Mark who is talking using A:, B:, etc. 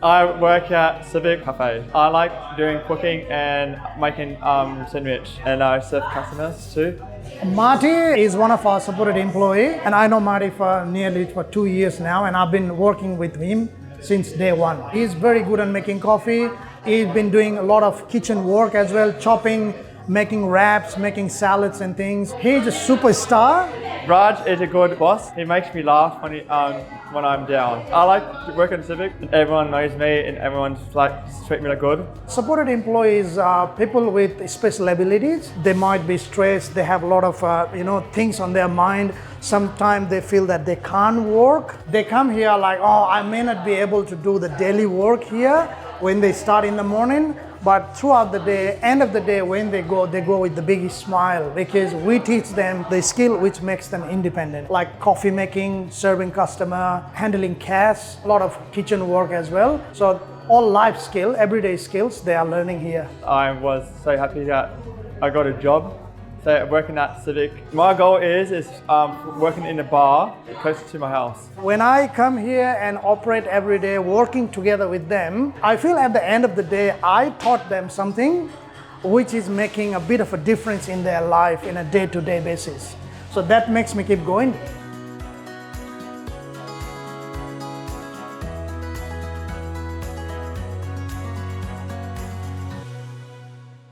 A: I work at Civic Cafe. I like doing cooking and making sandwich, and I serve customers too.
B: Marty is one of our supported employees, and I know Marty for nearly 2 years now, and I've been working with him since day one. He's very good at making coffee. He's been doing a lot of kitchen work as well, chopping, making wraps, making salads and things. He's a superstar.
A: Raj is a good boss. He makes me laugh when I'm down. I like working at Civic. Everyone knows me and everyone's treat me like good.
B: Supported employees are people with special abilities. They might be stressed. They have a lot of things on their mind. Sometimes they feel that they can't work. They come here like, oh, I may not be able to do the daily work here when they start in the morning. But throughout the day, end of the day, when they go with the biggest smile because we teach them the skill which makes them independent, like coffee making, serving customer, handling cash, a lot of kitchen work as well. So all life skill, everyday skills, they are learning here.
A: I was so happy that I got a job. So working at Civic. My goal is working in a bar close to my house.
B: When I come here and operate every day, working together with them, I feel at the end of the day, I taught them something which is making a bit of a difference in their life in a day-to-day basis. So that makes me keep going.